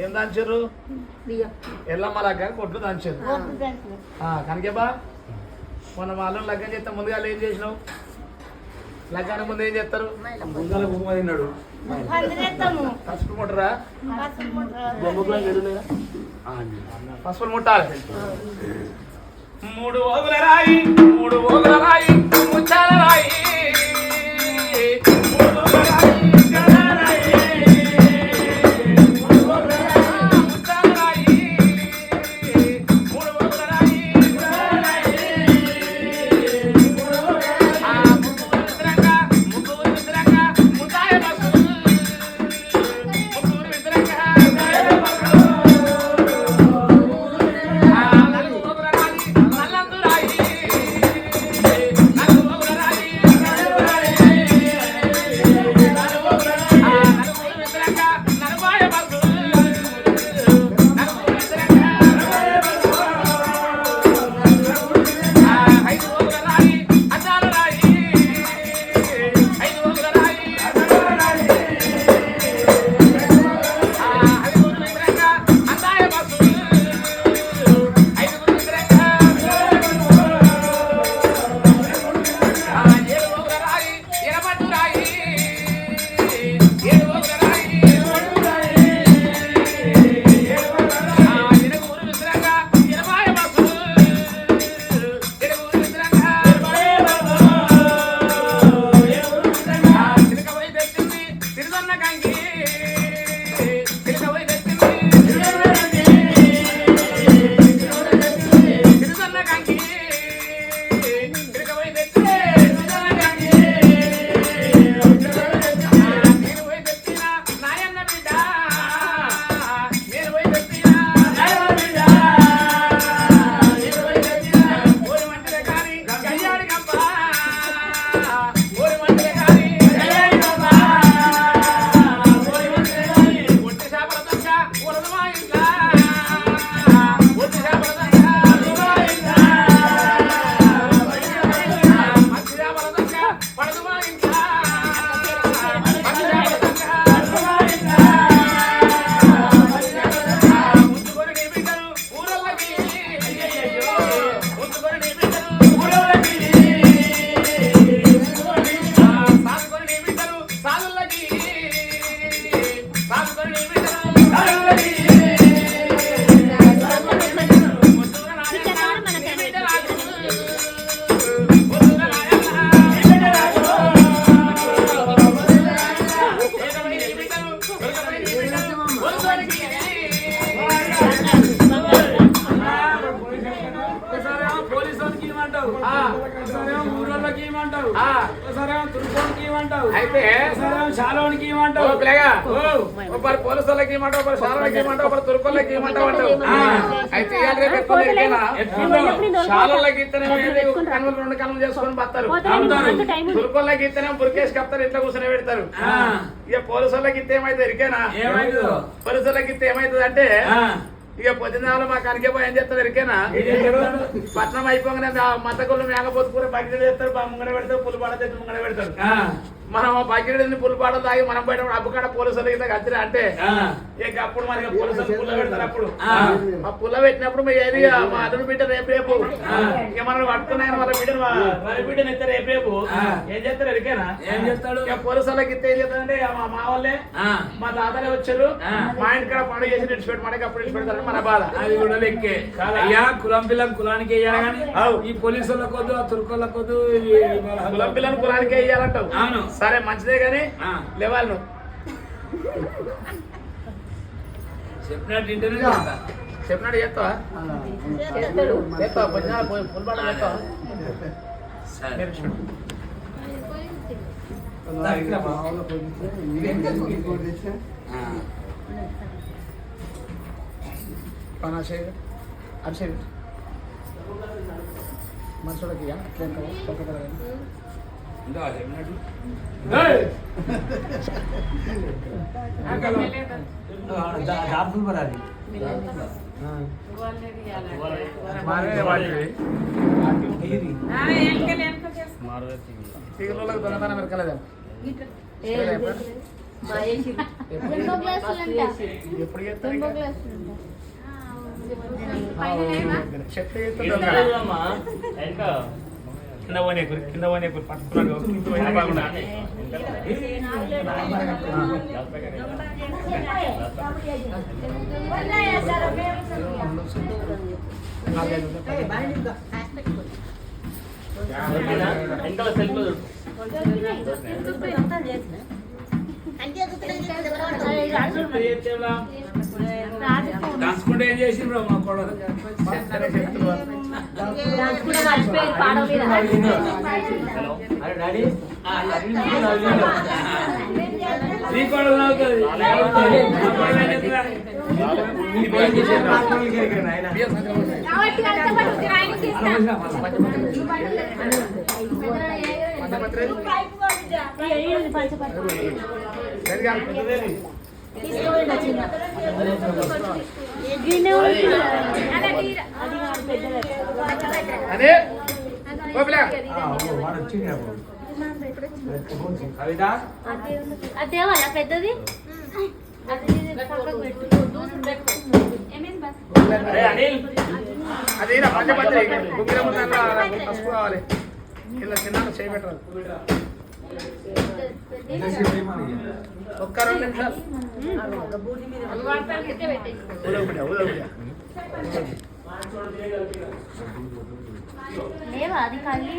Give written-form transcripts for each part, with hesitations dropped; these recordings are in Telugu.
ఏం దాంచారు? ఎల్లమ్మలాగా కొట్లు దాంచారు. కనకేబా మన వాళ్ళు లగ్గం చేస్తే ముందుగా ఏం చేసినావు? లగ్గానికి ముందు ఏం చేస్తారు? తిన్నాడు పసుపు ముట్టరా? పసుపులు ముట్టాలి. 3 ఓగుల రాయి 3 ఓగుల రాయి ముచ్చాల రాయి ఇవ్వమంటావు, ఆ. ఒకసారి తురుకోనికి ఇవ్వమంటావు, అయితే ఒకసారి శాలోనికి ఓ ఇవ్వమంటావు. పిల్లగా ఓ, ఒకరు పోలీసులకి ఇవ్వమంటావు, ఒకరు శాలకి ఇవ్వమంటావు, ఒకరు తురుకోళ్ళకి ఇవ్వమంటావు అంటావు. అయితే ఇవాళ రేపు ఎక్కువ ఇరికేనా? శాలలకి ఇస్తేనేమో కనుమలు 2 కనుమలు చేసుకొని బతారు, తురుకోళ్ళకి ఇస్తేనేమో బురికేసి కప్తారు, ఇంట్లో కూర్చొని పెడతారు. ఇక పోలీసులకి ఇస్తే ఏమైతే ఇరికేనా? ఏమైందో పోలీసులకి ఇస్తే ఏమైతుంది అంటే ఇక పొద్దున్న మా కనికే పోయి ఏం చేస్తారు ఇరికేనా? పట్నం అయిపోగానే మతకులు మేకపోతు కూర బకెట్ చేస్తారు, ముంగడ పెడతారు, పులిపాడ తెచ్చి ముంగడ పెడతారు. మనం బకెట్ పులిపాడ తాగి మనం బయట అబ్బుకాడ పోలీసులు ఇట్లా కత్తిరా అంటే ఇక అప్పుడు మనకి పోలీసులు పుల్ల పెడతారు. అప్పుడు ఆ పుల్ల పెట్టినప్పుడు మీ ఏది మా అతను బిడ్డ రేపు రేపు ఇక మనం పట్టుకున్నాయని వాళ్ళ బిడ్డను వాళ్ళ బిడ్డను ఎత్తారు రేపు రేపు ఏం చేస్తారు ఎరికేనా? ఏం చేస్తాడు? ఇక పోలీసులకి ఇస్తే ఏం చేస్తారంటే మా వాళ్ళే మా తాతలే వచ్చారు, మా ఇంటికాడ పండుగ చేసి నిడిచిపెట్టి మనకి అప్పుడు నిడిచిపెడతారు మన బాధ. అది కూడా లెక్కే అయ్యా. కులం పిల్లం కులానికి వేయాలి కానీ ఈ పోలీసులకు వద్దు, ఆ తుర్కోళ్ళకు వద్దు, కులం పిల్లలు కులానికే వేయాలంటావు. అవును సరే మంచిదే కానీ లేవాలి నువ్వు చెప్పినట్టు ఇంటర్వ్యూ చేస్తా. చెప్పినట్టు చేస్తావా? చేస్తావా? పొద్దున పులిపాట చేస్తావా? సరే అభిషేక్ మనుషులకి ఇంకా చెప్పినట్టు తీగలకు దొంగతనం వెరకలేదా? ఎప్పుడు చేస్తారు? చెప్తే కింద పోనీ పట్టుకున్నాడు బాగుండా దాచుకుంటే ఏం చేసిండ్రు మా కొడలు? నీ కొడలు నవ్వుతుంది. అదే అదేవాళ్ళ పెద్దది అది పసుపు కావాలి, ఇలా చిన్న చేయబెట్టాలి. ఒక్క 2 నిమిషాలు లేవా అది కళ్ళి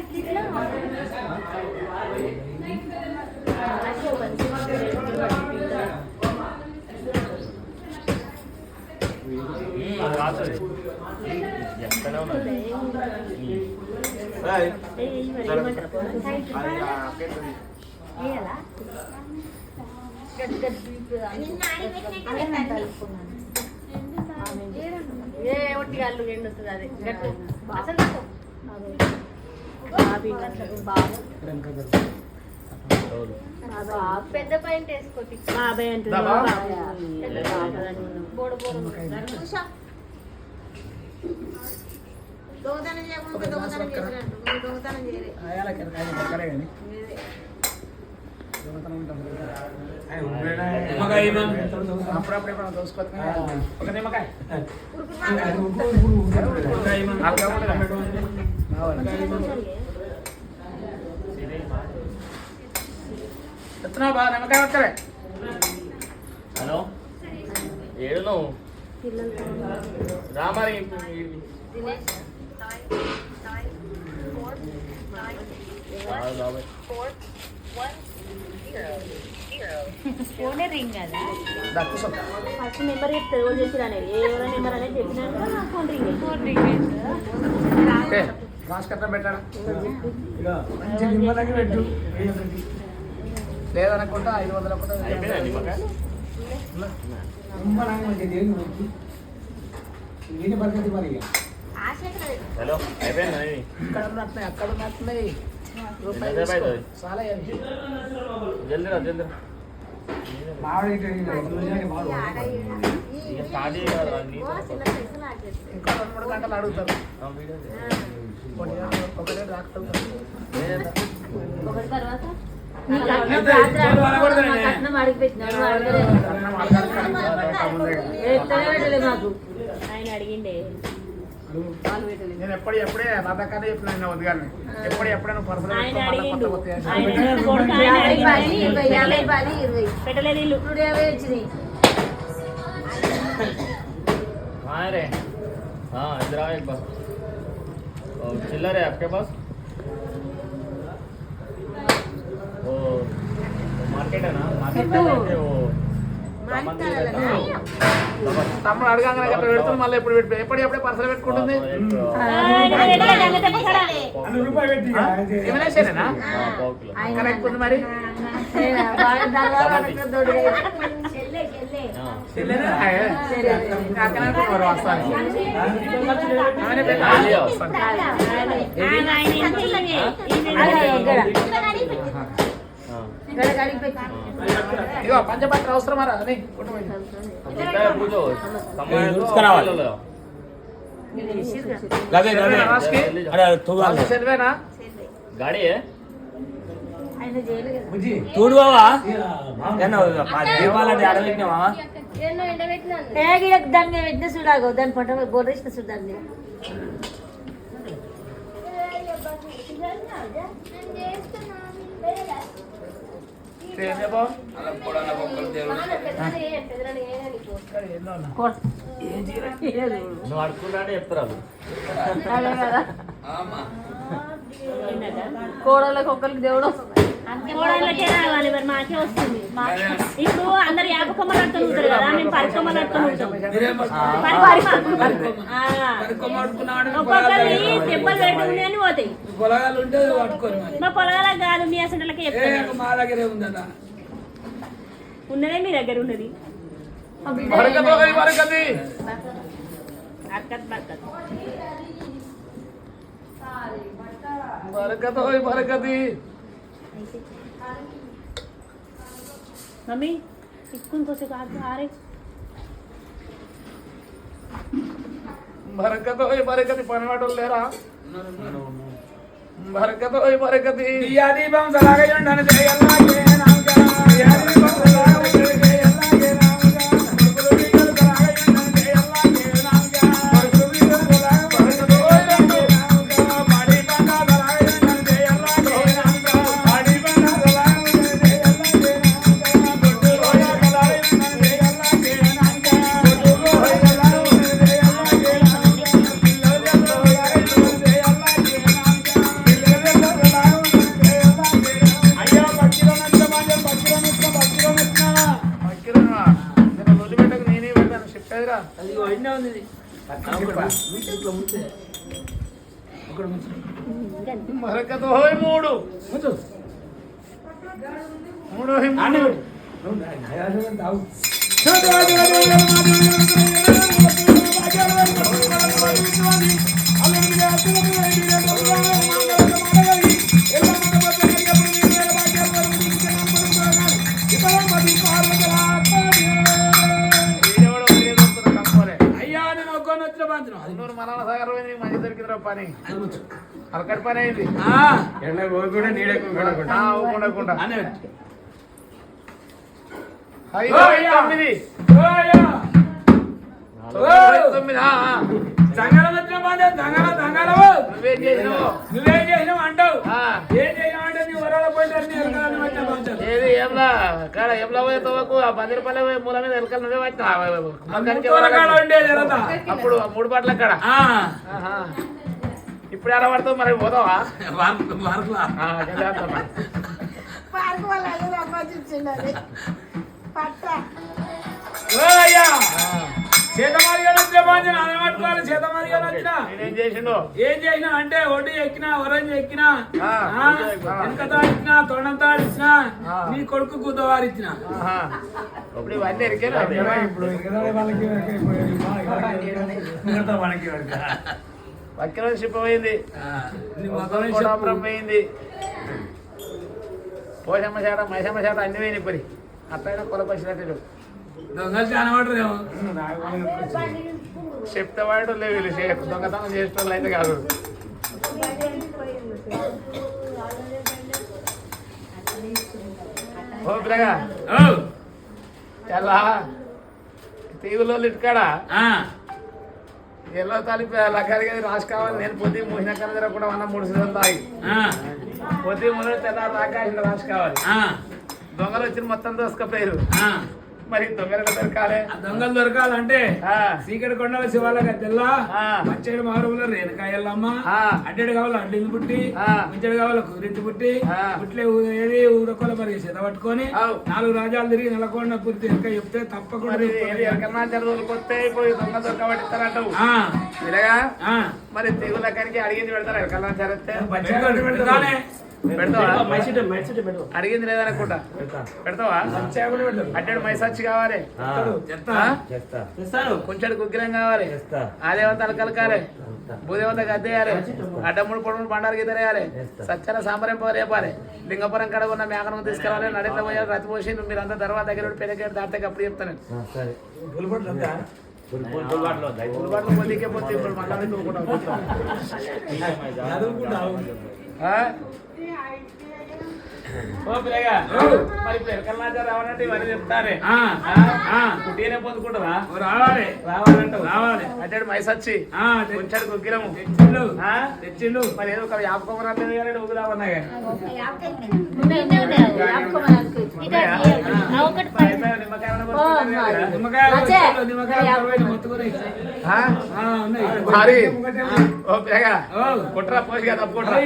ఒట్టిగాళ్ళు ఎండుతుంది అది గట్టు అసలు పెద్ద పాయింట్ వేసుకోటి బాబాయ్ అంటుంది బోడు బోడు దొంగతనం చేయకుండా దొంగతనం చేసినట్టు దొంగతనం చేయలేదు అప్పుడప్పుడు దోసుకోవచ్చు. ఒక నిమ్మకాయ ఎత్తున్నావు బాగా నిమ్మకాయ పక్కలే. హలో ఏడు నువ్వు రామారి ఫోనే రింగ్ కదా ఫస్ట్ నెంబర్ చెప్తారు ఎవరు చేసిరు అనేది ఏ ఎవరో నెంబర్ అనేది చెప్పినాక ఫోన్ రింగ్ భాస్కర్ పెట్టాడు మంచి నిమ్మలంగా పెట్టు లేదనుకుంటా 500 కూడా నిమ్మలంగా మంచి దేవుని పెట్టి ఈయన పద్ధతి మరి హలో అయిపోయిందా ఇక్కడ ఉన్నట్టున్నాయి అక్కడ ఉన్నట్టున్నాయి చాలా జల్దీ రా జల్దీ మామిడి స్టార్ట్ ఇంకా 2-3 గంటలు అడుగుతారు ఒకటే డాక్టర్ ఒకటి తర్వాత కట్నం మాకు ఆయన అడిగిండే నేను ఎప్పుడే నా దగ్గర చెప్పిన నిన్న ఉదయాన్ని ఎప్పుడైనా ఆయన అడిగిండు పెట్టలేదు ఇల్లు हाँ रे हाँ इधर आओ एक बार चिल्लर है आपके पास वो मार्केट है ना मार्केट में जाके वो सामान ले लेता हूँ। తమ్ముడు అడగానే గట్ట పెడుతుంది మళ్ళీ ఎప్పుడప్పుడే పర్సలు పెట్టుకుంటుంది రూపాయి పెట్టి ఏమైనా हाँ 1 किलो కరెక్ట్ ఉంది మరి ఇగో పంచపత్ర అవసరమారా అని पूछो చదివేనా गाड़ी है చూడు బావా దీపాలంటే అడవిట్టినా దాని మీద పెట్టిన చూడాగో దాని పంట బోరేసిన చూడాలి ఏం చెప్పావు నువ్వు అడుకుంటే చెప్తారు కోడళ్ళకి ఒక్కరికి దేవుడు కోడళ్ళకే రావాలి మరి మాకే వస్తుంది ఇప్పుడు అందరు యాపకొమ్మలు అట్టుకుంటారు కదా మేము పరికొమ్మలు అట్టుకుంటాం ఒక్కొక్కరి దెబ్బలు పెట్టుకుని అని పోతాయి పొలగాలు ఉంటే పట్టుకోరు మరి మా పొలగాలకు కాదు మీ అసంటలకే చెప్తాను మా దగ్గరే ఉందట ఉన్నదే మీ దగ్గర ఉన్నది అక్కత్ బక్కత్ బరకతి मम्मी इसको से काट आ रहे బరకతి పని వాడు లేరా బరకతి దియా దీపం సలాగా ఉండాలి జయల్లాగే నామగా దియా దీపం సలాగా ఉండాలి జయల్లాగే నామగా గురువికల్ సలాగా ఉండాలి జయల్లాగే నామగా గురువికల్ సలాగా బరకతో నామగా పాడి పండా సలాగా ఉండాలి జయల్లాగే నామగా పాడి పండా సలాగా ఉండాలి జయల్లాగే నామగా గుడ్డు రోయ సలాగా ఉండాలి జయల్లాగే నామగా గుడ్డు రోయ సలాగా ఉండాలి జయల్లాగే నామగా పిల్లల సలాగా ఉండాలి జయల్లాగే నామగా అయ్యా పెట్టకు నేనే పెడతాను చెప్పేదిరా బరకతో హోయ్ మూడు అయ్యా నేను ఒక్కని వచ్చిన పంచను మరణ సాగర్ మంచి దొరికిందిరా పని అలకటి పని అయింది ఎండ కూడా నీడకు ఊకుండా అనే 5-9 సంగళం వచ్చిన పంచ సంగళం నువ్వేం చేసినావు నువ్వేం చేసినావు అంటావు ఏం చేసినావు అంటే నీ వరాల పోయిన వచ్చిన పంచ ఏది ఏంలా కాడ ఏంలా పోయే తోవకు ఆ 10 రూపాయల మూల మీద ఎలకలు నువ్వే వచ్చినా అప్పుడు 3 బాట్ల కాడ ఇప్పుడు ఎలా పడతావు మరి పోతావా చేతమారిగాలు వచ్చిన బాధ్యత అదే పట్టుకోవాలి. చేతమారిగాలు వచ్చిన నేనేం చేసిండు ఏం చేసినా అంటే ఒడ్డు ఎక్కినా వరంజ ఎక్కినా వెనకతా ఇచ్చినా తొండంతా ఇచ్చినా నీ కొడుకు గుద్దవారు ఇచ్చిన. ఇప్పుడు ఇవన్నీ ఎరికేనా ఇప్పుడు వక్కిలో షిప్ పోయింది, కోటాపురం పోయింది, పోషమ్మ శాత మైసమ్మ శాత అన్ని పోయినాయి. ఇప్పుడు అట్లయినా కొలకొచ్చినట్టు దొంగలు చాలా పడరేమో. చెప్తే వాడు లేవు దొంగతనం చేసిన వాళ్ళు అయితే కాదు. ఓ పిల్లగా ఎలా తీగులో ఇటుకాడా ఎల్లో తాలిపి లగ్గాలి రాసి కావాలి. నేను పొద్దు మూసిన కన్నా కూడా అన్న 3 సిద్ధం తాగి పొద్దు మొదలు తెల్లారు రాకాశంలో రాసి కావాలి. దొంగలు వచ్చిన మొత్తం దోసుకపోయారు. మరి దొంగలు దొరకాలి. దొంగలు దొరకాలంటే సీకటి కొండల శివాలయ తెల్లా పచ్చేడు మారువుల రేణుకాయలమ్మ అడ్డెడు కావాలి అడ్డింది పుట్టి ముంచెడు కావాలి కుదిరింటి పుట్టి పుట్లే ఏది ఊరకొల మరి చేత పట్టుకొని 4 రాజ్యాలు తిరిగి నెలకొండ పూర్తి ఇంకా చెప్తే తప్పకుండా కొత్తే ఇప్పుడు దొంగ దొరకబట్టిస్తారంటావు ఇలాగా. మరి తెగుల కనికి అడిగింది పెడతారు ఎరకన్నా చరిస్తే అడిగింది లేదనుకుంటా పెడతావా? అడ్డాడు మైసచ్చి కావాలి, కొంచెం గుగ్గిలం కావాలి, ఆదేవత అలకలకాలి, భూదేవత గద్దేయాలి, అడ్డముడు పొడముడు బండారు గీతరేయాలి, సత్యాల సాంబరం రేపాలి, లింగపురం కడ ఉన్న మేకను తీసుకురావాలి, నడిలో పోయాలి, రతి పోసి మీరంతా తర్వాత దగ్గర పెళ్ళి దాటితే అప్పుడు చెప్తాను. పొద్దుకే పోతే ఇప్పుడు మళ్ళీ మరి పెరకల్లాచారు రావాలంటే ఇవన్నీ చెప్తారే కుటీనే పొందుకుంటారా? రావాలి రావాలంటే రావాలి. అంటే మైసచ్చి కొంచెం గుగ్గిలము తెచ్చిండు. మరి ఏదో ఒక యాపకొమ్మరా ఊగుదామన్నా కుట్రా పోసి కదా తప్పుకుంటా.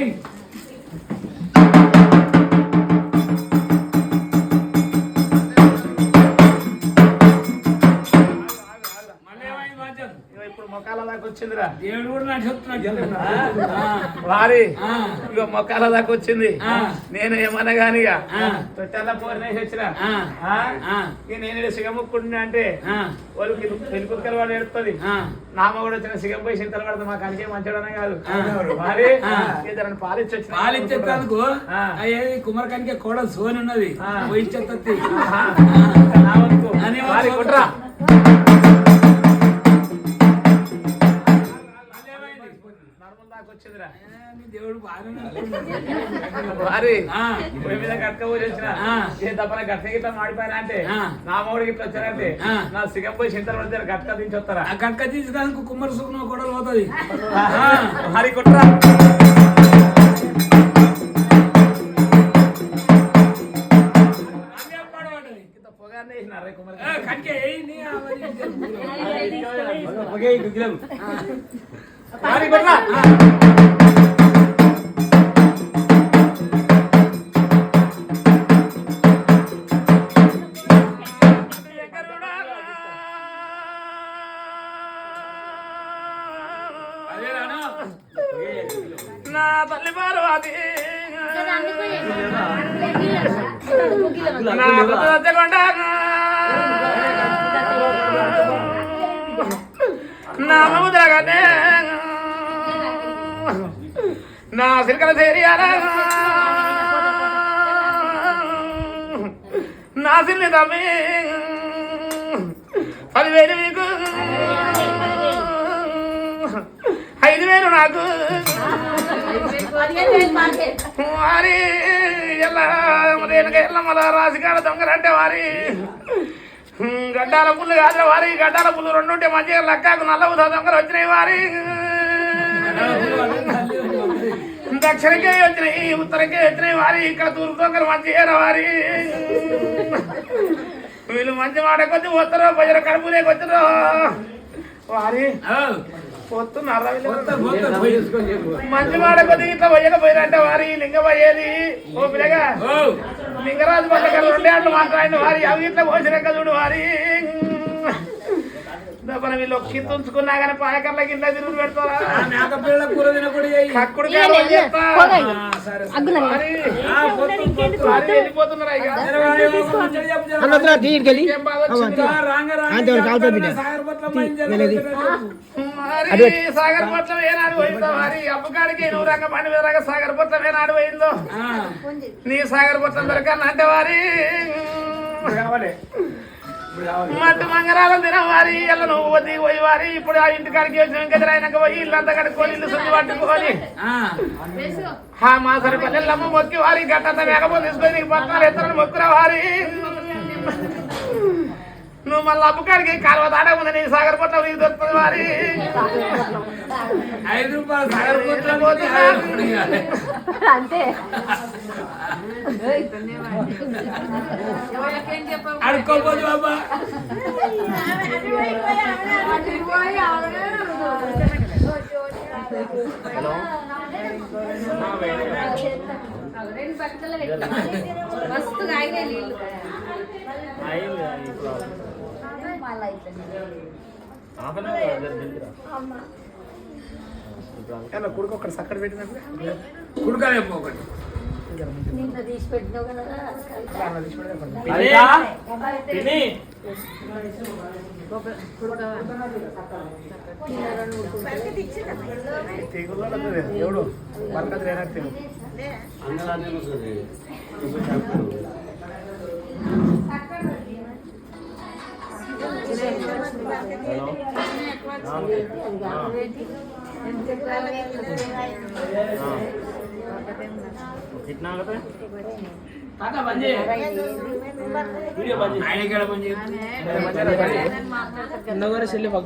ఇప్పుడు మొక్కల దాకా వచ్చిందిరా దేవుడు కూడా నాకు చెప్తున్నాడు. వారి ఇక మొక్కల దాకా వచ్చింది. నేను ఏమన్నా గాని తొట్టెల్లా పోరినేసి వచ్చిన నేను సిగముక్కుంటున్నా అంటే వాళ్ళకి పెళ్ళికొక్కలు వాడు ఏడుతుంది. నామ కూడా వచ్చిన సిగం పోయి చింతలు పడతా మాకు అనికే మంచోడనే కాదు. మరి ఇద్దరు పాలిచ్చి వచ్చిన పాలిచ్చేందుకు కుమారకానికి కూడా సోని ఉన్నది పోయిచ్చేస్తుంది. కుట్రా దేవుడు వారి మీద కట్క వచ్చిన తప్పన గట్ట గిట్లా మాడిపోయినా అంటే నా మూడు గిట్ల వచ్చారంటే నా సిగం పోయి చింతలు పడితే గట్క తీసి వస్తారా? ఆ గట్క తీసుకోవడానికి కుమ్మరి సుఖం కూడా పోతుంది. హరి కుట్రా పొగానే వేసినారా కుమార్ కట్కే నా తల్లి పార్వతి నా బతుకొండ నా మముదగనే నా సిరికల చేరియాల నా సిల్లి తమ్మి 10,000 మీకు 5,000 నాకు వారి ఎల్లమ్మల రాసికాడ దొంగలంటే వారి గడ్డాల పుల్లు కాదు వారి గడ్డాల పుల్లు 2 ఉంటే మంచిగా లక్కకు నల్లవుతా దొంగలు వచ్చినాయి. వారి దక్షిణకే వచ్చినాయి, ఉత్తరకే వచ్చినాయి. వారి ఇక్కడ తూర్పు దొంగలు మంచిగా వారి వీళ్ళు మంచి మాట కొద్ది పోతారో పోయారో కడుపులేకి వచ్చారో వారి పోతున్నారా? మంచి మాట కొద్ది ఇట్లా పోయకపోయినంటే వారి లింగ పోయేది. ఓ పిల్లగా లింగరాజు పక్కన 2 ఏళ్ళు మాట్లాడిన వారి అవి ఇట్లా పోసినాక చూడు వారి డబ్బన వీళ్ళు ఒక కింద ఉంచుకున్నా కానీ పాయకర్ల కింద తిరుగు పెడతారా మేక పిల్లల కూర తినకూడదు చెయ్యి. కక్కుడు కాలం చేస్తా సరే అగ్గున మరి ఇంకెందుకు మరి వెళ్ళిపోతున్నారా ఇక ఏం బాధ వచ్చింది? మరి సాగర్ పట్ల ఏనాడు పోయిందో మరి అప్పుకాడికి నువ్వు రంగ బండి మీద రంగ సాగర్ పట్ల ఏనాడు పోయిందో నీ సాగర్ పట్ల దొరకన్నా అంటే వారి మట్టు మంగళాలం తిన వారి ఇలా నువ్వు వద్ది పోయి వారి ఇప్పుడు ఆ ఇంటి కాడికి వచ్చిన ఇంకెదురైనాక పోయి ఇల్లంతా కడుక్కొని ఇల్లు శుద్ధి పట్టుకోవాలి ఆ మాసరి పల్లెల్లమ్మ మొక్కి వారి గట్టంతా మేకపోతే తీసుకొని నీకు పట్టాలు ఎత్తనని మొక్కురా వారి నువ్వు మళ్ళీ అప్పుకాడికి కాలువ తాడ ఉంది నీ సాగర్ పట్ల నీకు దొరుకుతుంది వారి 5 రూపాయలు సాగర్ అంతే అడుక్కోపోదు బాబా హలో మస్తుగా అయినాయి నీళ్ళు కొడుకు ఒక్కడు సక్కడ పెట్టినట్టు కుడుకలేపు ఒకటి తీసి పెట్టినావు కదా ఎవడు బర్కత్ లేనట్టు कितना आगत है కాకా బంద్ చేయి వీడియో బంద్ చేయి ఆయన ఇక్కడ బంద్ చేయి